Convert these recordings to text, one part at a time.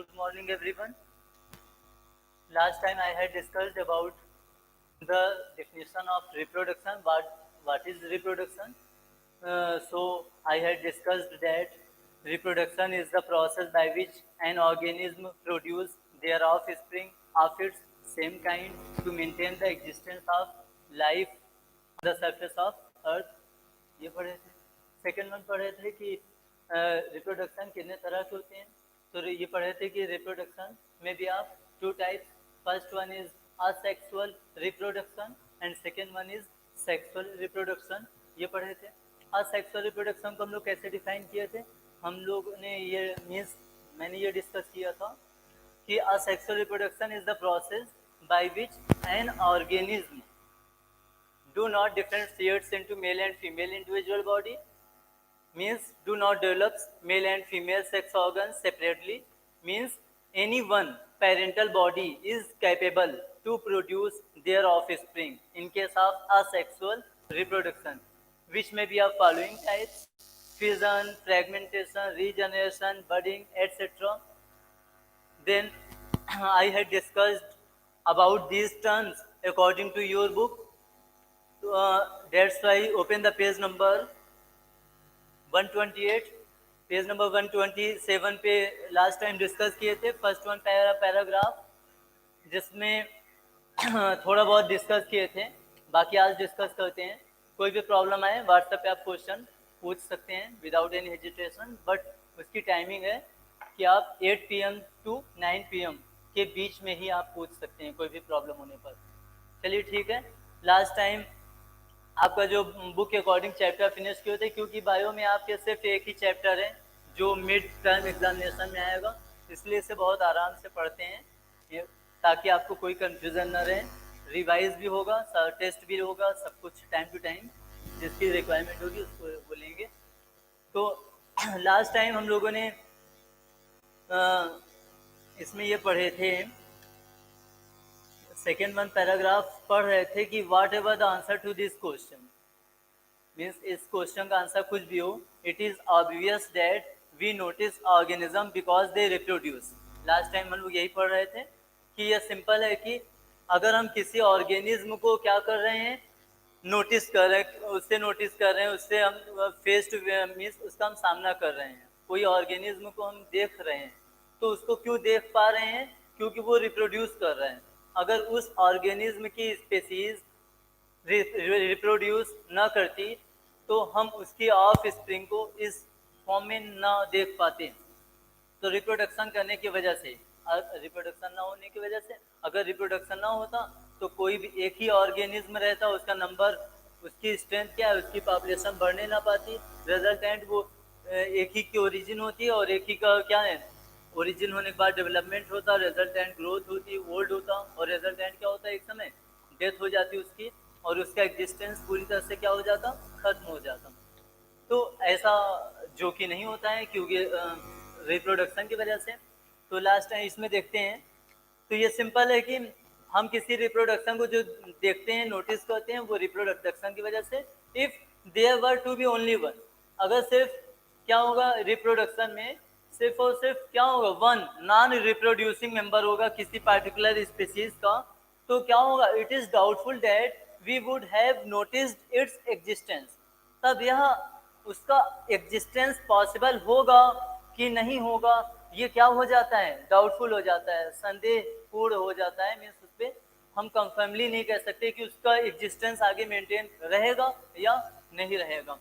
Good morning, everyone. Last time I had discussed about the definition of reproduction. What is reproduction? So I had discussed that reproduction is the process by which an organism produces their offspring of its same kind to maintain the existence of life on the surface of earth. ये पढ़े थे. Second one पढ़े थे कि reproduction कितने तरह के होते हैं. तो ये पढ़े थे कि रिप्रोडक्शन में भी आप two types. First one is asexual reproduction and second one is sexual reproduction. ये पढ़े थे. असेक्सुअल रिप्रोडक्शन को हम लोग कैसे डिफाइन किए थे. हम लोग ने ये मीन्स मैंने ये डिस्कस किया था कि asexual reproduction is the process by which an organism do not differentiate into male and female individual body, means do not develop male and female sex organs separately, means any one parental body is capable to produce their offspring in case of asexual reproduction, which may be of following types: fission, fragmentation, regeneration, budding, etc. Then I had discussed about these terms according to your book. That's why open the page number 128. Page number 127 पे last time discuss किए थे. First one paragraph जिसमें थोड़ा बहुत discuss किए थे. बाकी आज डिस्कस करते हैं. कोई भी प्रॉब्लम आए व्हाट्सएप पे आप क्वेश्चन पूछ सकते हैं विदाउट एनी हेजिटेशन. बट उसकी टाइमिंग है कि आप 8 PM to 9 PM के बीच में ही आप पूछ सकते हैं कोई भी प्रॉब्लम होने पर. चलिए ठीक है. लास्ट टाइम आपका जो बुक के अकॉर्डिंग चैप्टर फिनिश किए थे, क्योंकि बायो में आपके सिर्फ एक ही चैप्टर है जो मिड टर्म एग्जामिनेशन में आएगा, इसलिए इसे बहुत आराम से पढ़ते हैं ताकि आपको कोई कंफ्यूजन ना रहे. रिवाइज भी होगा, टेस्ट भी होगा, सब कुछ टाइम टू टाइम जिसकी रिक्वायरमेंट होगी उसको बोलेंगे. तो लास्ट टाइम हम लोगों ने इसमें ये पढ़े थे, सेकेंड वन पैराग्राफ पढ़ रहे थे कि whatever the answer to this question, means इस क्वेश्चन का आंसर कुछ भी हो, it is obvious that we notice organism because they reproduce. Last time हम लोग यही पढ़ रहे थे कि यह सिंपल है कि अगर हम किसी ऑर्गेनिज्म को क्या कर रहे हैं, नोटिस कर रहे हैं, उससे हम फेस टू मीन्स उसका हम सामना कर रहे हैं. कोई ऑर्गेनिज्म को हम देख रहे हैं तो उसको क्यों देख पा रहे हैं, क्योंकि वो रिप्रोड्यूस कर रहे हैं. अगर उस ऑर्गेनिज्म की स्पीसीज रिप्रोड्यूस ना करती तो हम उसकी ऑफ स्प्रिंग को इस फॉर्म में ना देख पाते. तो रिप्रोडक्शन करने की वजह से, रिप्रोडक्शन ना होने की वजह से, अगर रिप्रोडक्शन ना होता तो कोई भी एक ही ऑर्गेनिज्म रहता, उसका नंबर, उसकी स्ट्रेंथ क्या है, उसकी पॉपुलेशन बढ़ने ना पाती. रिजल्टेंट वो एक ही की ओरिजिन होती है और एक ही का क्या है, ओरिजिन होने के बाद डेवलपमेंट होता, रिजल्टेंट ग्रोथ होती, ओल्ड होता, और रिजल्टेंट क्या होता है, एक समय डेथ हो जाती उसकी और उसका एग्जिस्टेंस पूरी तरह से क्या हो जाता, खत्म हो जाता. तो ऐसा जो कि नहीं होता है क्योंकि रिप्रोडक्शन की वजह से. तो लास्ट टाइम इसमें देखते हैं, तो ये सिंपल है कि हम किसी रिप्रोडक्शन को जो देखते हैं, नोटिस करते हैं, वो रिप्रोडक्शन की वजह से. If there were to be only one, अगर सिर्फ क्या होगा रिप्रोडक्शन में, सिर्फ और सिर्फ क्या होगा, वन नॉन रिप्रोड्यूसिंग मेंबर होगा किसी पार्टिकुलर स्पीसीज का, तो क्या होगा, it is doubtful that we would have noticed its existence. तब यह उसका एग्जिस्टेंस पॉसिबल होगा कि नहीं होगा, ये क्या हो जाता है, डाउटफुल हो जाता है, संदेहपूर्ण हो जाता है. मीन्स उस पर हम कंफर्मली नहीं कह सकते कि उसका एग्जिस्टेंस आगे मेंटेन रहेगा या नहीं रहेगा.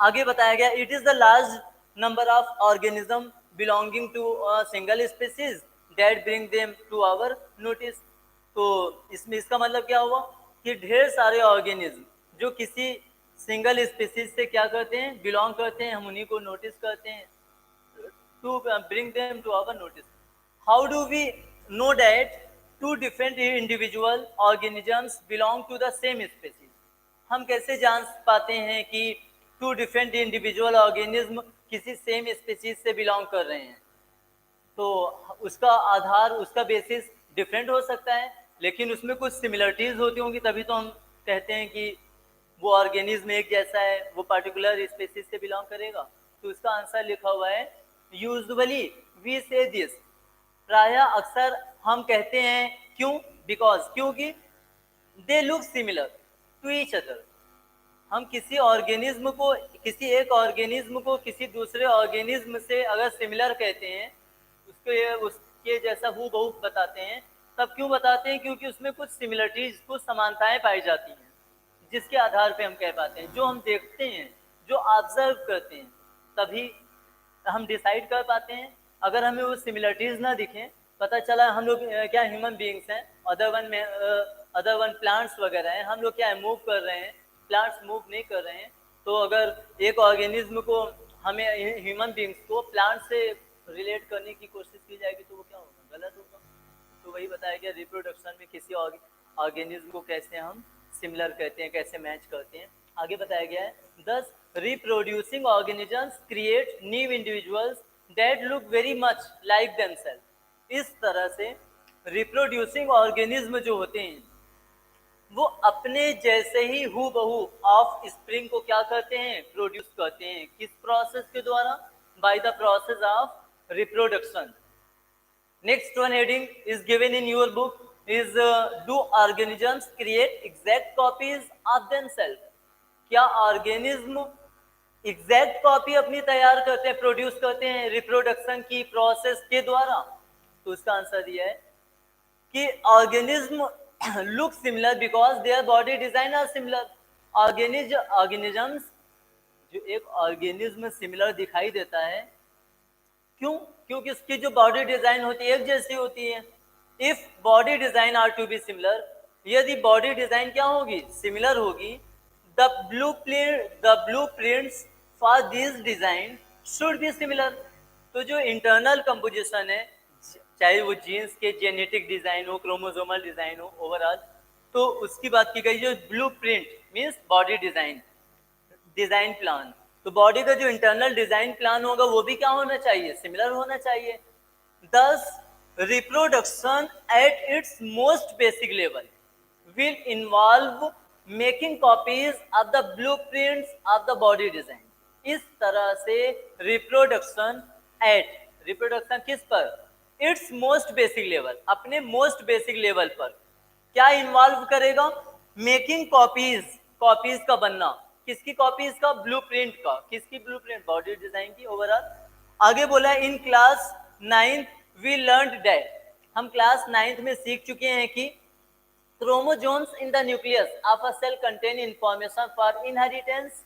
आगे बताया गया, it is the large number of organism belonging to a single species that bring them to our notice. तो इसमें इसका मतलब क्या हुआ कि ढेर सारे ऑर्गेनिज्म जो किसी सिंगल स्पीसीज से क्या करते हैं, बिलोंग करते हैं, हम उन्हीं को नोटिस करते हैं, to bring them to our notice. How do we know that two different individual organisms belong to the same species. हम कैसे जान पाते हैं कि टू डिफरेंट इंडिविजुअल ऑर्गेनिज्म किसी सेम स्पीसीज से बिलोंग कर रहे हैं? तो उसका आधार, उसका बेसिस डिफरेंट हो सकता है, लेकिन उसमें कुछ सिमिलरिटीज होती होंगी, तभी तो हम कहते हैं कि वो ऑर्गेनिज्म एक जैसा है, वो पर्टिकुलर स्पीसीज से बिलोंग करेगा. तो उसका आंसर लिखा हुआ है यूजुअली वी से दिस, प्रायः अक्सर हम कहते हैं, क्यों? बिकॉज, क्योंकि they look similar to each other, हम किसी ऑर्गेनिज्म को, किसी एक ऑर्गेनिज्म को किसी दूसरे ऑर्गेनिज्म से अगर सिमिलर कहते हैं, उसके जैसा हूबहू बताते हैं, तब क्यों बताते हैं? क्योंकि उसमें कुछ सिमिलरिटीज, कुछ समानताएं पाई जाती हैं, जिसके आधार पे हम कह पाते हैं, जो हम देखते हैं, जो ऑब्जर्व करते हैं, तभी हम डिसाइड कर पाते हैं। अगर हमें वो सिमिलरिटीज ना दिखें, पता चला हम लोग क्या ह्यूमन बीइंग्स हैं, अदर वन प्लांट्स वगैरह हैं, हम लोग क्या है, मूव कर रहे हैं, प्लांट्स मूव नहीं कर रहे हैं। तो अगर एक ऑर्गेनिज्म को, हमें ह्यूमन बीइंग्स को प्लांट से रिलेट करने की कोशिश की जाएगी, तो वो क्या होगा? गलत होगा। तो वही बताया गया रिप्रोडक्शन में किसी ऑर्गेनिज्म को कैसे हम सिमिलर कहते हैं, कैसे मैच करते हैं। आगे बताया गया है, these reproducing organisms create new individuals that look very much like themselves. इस तरह से रिप्रोड्यूसिंग ऑर्गेनिज्म जो होते हैं, वो अपने जैसे ही हूबहू ऑफ स्प्रिंग को क्या करते हैं? प्रोड्यूस करते हैं। किस प्रोसेस के द्वारा? By the process of reproduction. Next one heading is given in your book is do organisms create exact copies of themselves? क्या ऑर्गेनिज्म एग्जैक्ट कॉपी अपनी तैयार करते हैं, प्रोड्यूस करते हैं रिप्रोडक्शन की प्रोसेस के द्वारा? तो उसका आंसर दिया है कि organism look similar because their body design are similar. Organisms, जो एक ऑर्गेनिज्म सिमिलर दिखाई देता है, क्यों? क्योंकि उसकी जो बॉडी डिजाइन होती है एक जैसी होती है। If body design are to be similar, यदि बॉडी डिजाइन क्या होगी? सिमिलर होगी, the blueprints for this design should be similar. तो जो इंटरनल कंपोजिशन है, चाहे वो जीन्स के जेनेटिक डिजाइन हो, क्रोमोसोमल डिजाइन हो, ओवरऑल, तो उसकी बात की गई। जो blueprint means body design, design plan, तो बॉडी का जो इंटरनल डिजाइन प्लान होगा वो भी क्या होना चाहिए? सिमिलर होना चाहिए। दस reproduction at its most basic level will involve making copies of the blueprints of the body design. इस तरह से रिप्रोडक्शन किस पर? इट्स मोस्ट बेसिक लेवल, अपने मोस्ट बेसिक लेवल पर क्या इन्वॉल्व करेगा? मेकिंग कॉपीज का बनना। किसकी कॉपीज का? ब्लूप्रिंट का। किसकी ब्लूप्रिंट? बॉडी डिजाइन की, ओवरऑल। आगे बोला in class 9th we learned that, हम क्लास 9th में सीख चुके हैं कि chromosomes in the nucleus of a cell contain information for inheritance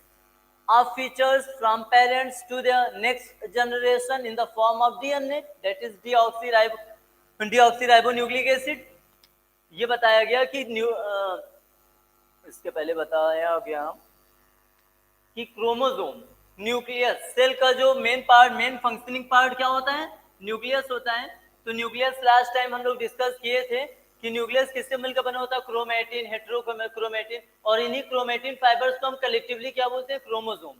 of features from parents to the next generation in the form of DNA, that is deoxyribonucleic acid। ये बताया गया कि इसके पहले बताया गया कि क्रोमोसोम, न्यूक्लियस, सेल का जो main part, main functioning part क्या होता है? न्यूक्लियस होता है। तो न्यूक्लियस लास्ट टाइम हम लोग डिस्कस किए थे कि न्यूक्लियस किससे मिलकर बना होता है? क्रोमेटिन, हेटेरोक्रोमेटिन, और इन्हीं क्रोमेटिन फाइबर्स को हम कलेक्टिवली क्या बोलते हैं? क्रोमोसोम।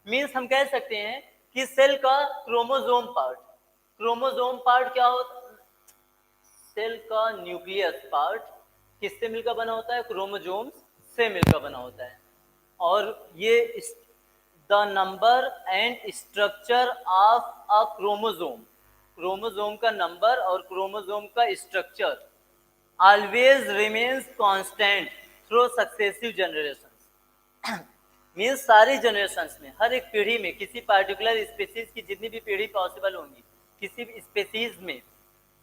मीन्स हम कह सकते हैं कि सेल का क्रोमोसोम पार्ट क्या होता है? सेल का न्यूक्लियस पार्ट किससे मिलकर बना होता है? क्रोमोसोम से मिलकर बना होता है। और ये the number and structure of a chromosome का नंबर और क्रोमोसोम का structure always remains constant through successive generations. Means सारी जनरेशंस में, हर एक पीढ़ी में, किसी पार्टिकुलर स्पीसीज की जितनी भी पीढ़ी पॉसिबल होंगी, किसी भी स्पीसीज में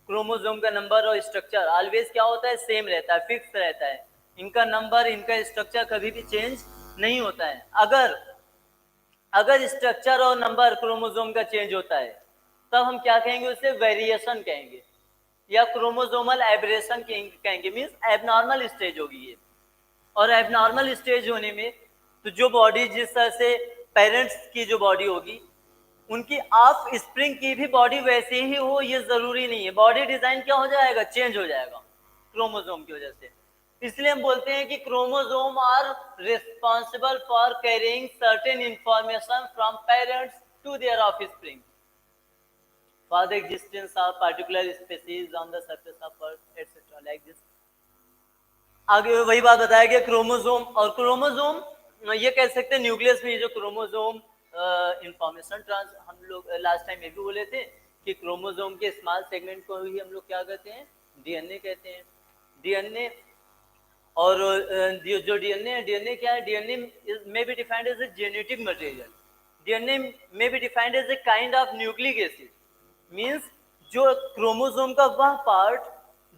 क्रोमोसोम का नंबर और स्ट्रक्चर ऑलवेज क्या होता है? सेम रहता है, फिक्स रहता है। इनका नंबर, इनका स्ट्रक्चर कभी भी चेंज नहीं होता है। अगर स्ट्रक्चर और नंबर क्रोमोसोम का चेंज होता है, तब हम क्या कहेंगे? उसे वेरिएशन कहेंगे या क्रोमोसोमल एब्रेशन कहेंगे। मीन्स एबनॉर्मल स्टेज होगी ये। और एबनॉर्मल स्टेज होने में तो जो बॉडी, जिस तरह से पेरेंट्स की जो बॉडी होगी, उनकी ऑफ स्प्रिंग की भी बॉडी वैसे ही हो, ये जरूरी नहीं है। बॉडी डिजाइन क्या हो जाएगा? चेंज हो जाएगा क्रोमोसोम की वजह से। इसलिए हम बोलते हैं कि chromosome are responsible for carrying certain information from parents to their offspring for the existence of particular species on the surface of earth etcetera, like this. आगे वही बात बताया गया क्रोमोसोम। और क्रोमोसोम ये कह सकते हैं न्यूक्लियस में, ये जो क्रोमोसोम इंफॉर्मेशन ट्रांस, हम लोग लास्ट टाइम ये भी बोले थे कि क्रोमोसोम के स्मॉल सेगमेंट को ही हम लोग क्या कहते हैं, डीएनए कहते हैं। डीएनए और जो डीएनए है, डीएनए क्या है, डीएनए में be defined as a genetic material. DNA में be defined as a kind of nucleic acid, means जो क्रोमोसोम का वह पार्ट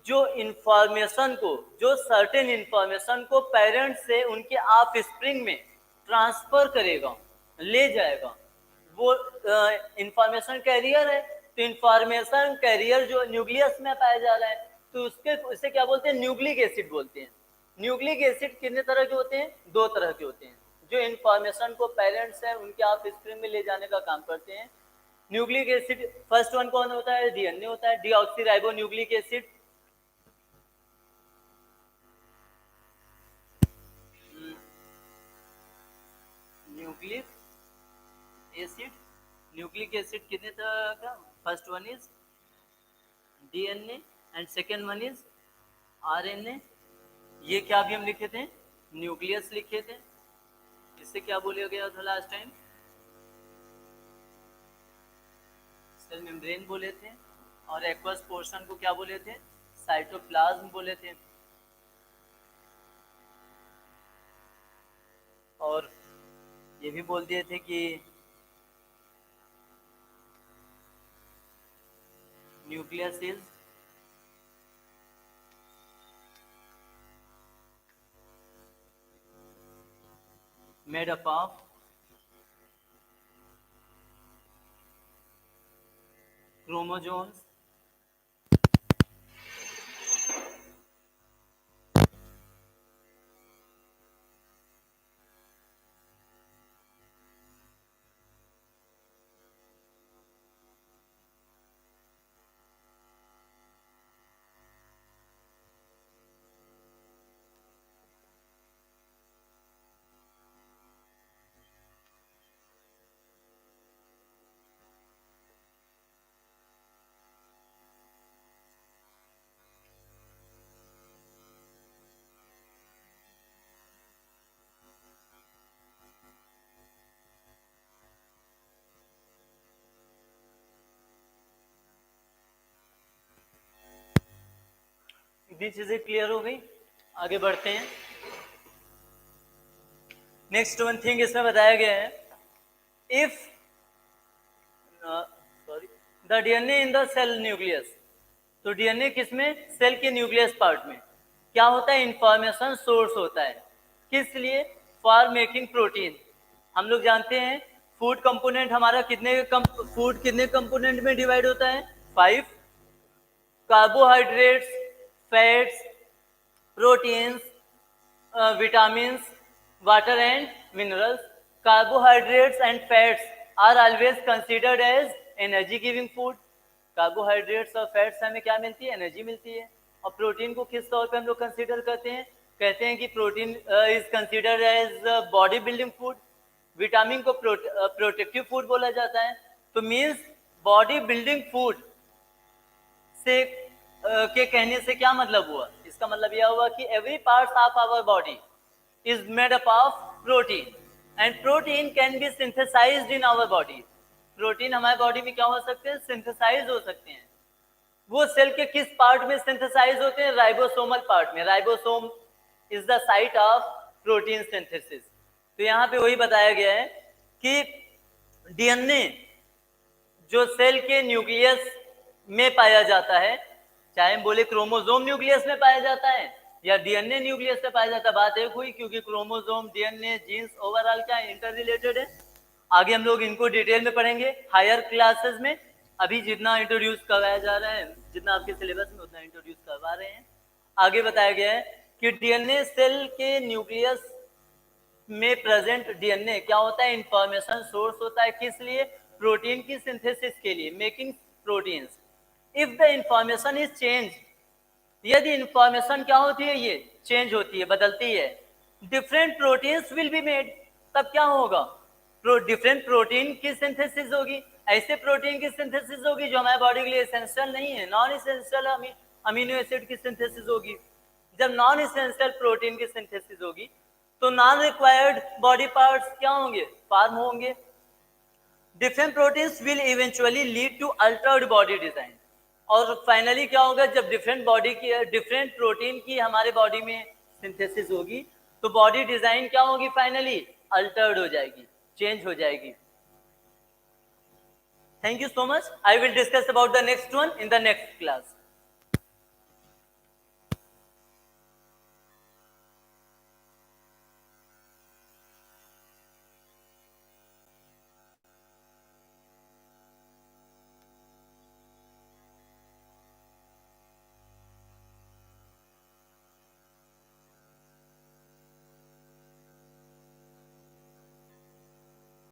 जो इंफॉर्मेशन को, जो सर्टेन इंफॉर्मेशन को पेरेंट से उनके ऑफ स्प्रिंग में ट्रांसफर करेगा, ले जाएगा, वो इंफॉर्मेशन कैरियर है। तो इंफॉर्मेशन कैरियर जो न्यूक्लियस में पाया जा रहा है, तो उसके उसे क्या बोलते हैं, न्यूक्लिक एसिड बोलते हैं। न्यूक्लिक एसिड कितने तरह के होते हैं, 2 तरह के होते हैं, जो इंफॉर्मेशन को पेरेंट्स हैं उनके ऑफ स्प्रिंग में ले जाने का काम करते हैं। न्यूक्लिक एसिड फर्स्ट वन कौन होता है, डीएनए होता है, deoxyribo nucleic acid. Nucleic acid कितने तरह का, first one is DNA and second one is RNA. ये क्या भी हम लिखे थे, न्यूक्लियस लिखे थे। इससे क्या बोला गया था लास्ट टाइम, सेल मेम्ब्रेन बोले थे, और एक्वस पोर्शन को क्या बोले थे, साइटोप्लाज्म बोले थे। और ये भी बोल दिए थे कि nucleus is made up of chromosomes इतनी चीजें क्लियर हो गई। आगे बढ़ते हैं। नेक्स्ट वन थिंग इसमें बताया गया है, if sorry the DNA in the cell nucleus. तो डीएनए किसमें, सेल के न्यूक्लियस पार्ट में क्या होता है, इंफॉर्मेशन सोर्स होता है। किस लिए, फॉर मेकिंग प्रोटीन। हम लोग जानते हैं फूड कंपोनेंट हमारा फूड कितने कंपोनेंट में डिवाइड होता है, 5। Carbohydrates, fats, proteins, vitamins, water and minerals. Carbohydrates and fats are always considered as energy giving food. Carbohydrates और फैट्स हमें क्या मिलती है, एनर्जी मिलती है। और प्रोटीन को किस तौर पे हम लोग कंसीडर करते हैं, कहते हैं कि protein is considered as body building food. Vitamin को प्रोटेक्टिव फूड बोला जाता है। तो मीन्स बॉडी बिल्डिंग फूड से के कहने से क्या मतलब हुआ, इसका मतलब यह हुआ कि every part of our body is made up of protein and protein can be synthesised in our body. Protein हमारे बॉडी में क्या हो सकते हैं, सिंथेसाइज हो सकते हैं। वो सेल के किस पार्ट में सिंथेसाइज होते हैं, राइबोसोमल पार्ट में। Ribosome is the site of protein synthesis. तो यहाँ पे वही बताया गया है कि डीएनए जो सेल के न्यूक्लियस में पाया जाता है, चाहे हम बोले क्रोमोसोम न्यूक्लियस में पाया जाता है या डीएनए न्यूक्लियस में पाया जाता है, बात एक हुई, क्योंकि क्रोमोसोम, डीएनए, जीन्स ओवरऑल क्या इंटर रिलेटेड है। आगे हम लोग इनको डिटेल में पढ़ेंगे हायर क्लासेस में। अभी जितना इंट्रोड्यूस करवाया जा रहा है, जितना आपके सिलेबस में उतना इंट्रोड्यूस करवा रहे हैं। आगे बताया गया है कि डीएनए सेल के न्यूक्लियस में प्रेजेंट डीएनए क्या होता है, इंफॉर्मेशन सोर्स होता है। किस लिए, प्रोटीन की सिंथेसिस के लिए, making proteins. If the information is change, यदि इंफॉर्मेशन क्या होती है, ये चेंज होती है, बदलती है, different proteins will be made. तब क्या होगा, डिफरेंट प्रोटीन की सिंथेसिस होगी। ऐसे प्रोटीन की सिंथेसिस होगी जो हमारे बॉडी के लिए एसेंशियल नहीं है, नॉन एसेंशियल अमीनो एसिड की सिंथेसिस होगी। जब नॉन एसेंशियल प्रोटीन की सिंथेसिस होगी तो नॉन रिक्वायर्ड बॉडी पार्ट्स क्या होंगे, फॉर्म होंगे। Different proteins will eventually lead to altered body design. और फाइनली क्या होगा, जब डिफरेंट प्रोटीन की हमारे बॉडी में सिंथेसिस होगी तो बॉडी डिजाइन क्या होगी, फाइनली अल्टर्ड हो जाएगी, चेंज हो जाएगी। Thank you so much. I will discuss about the next one in the next class.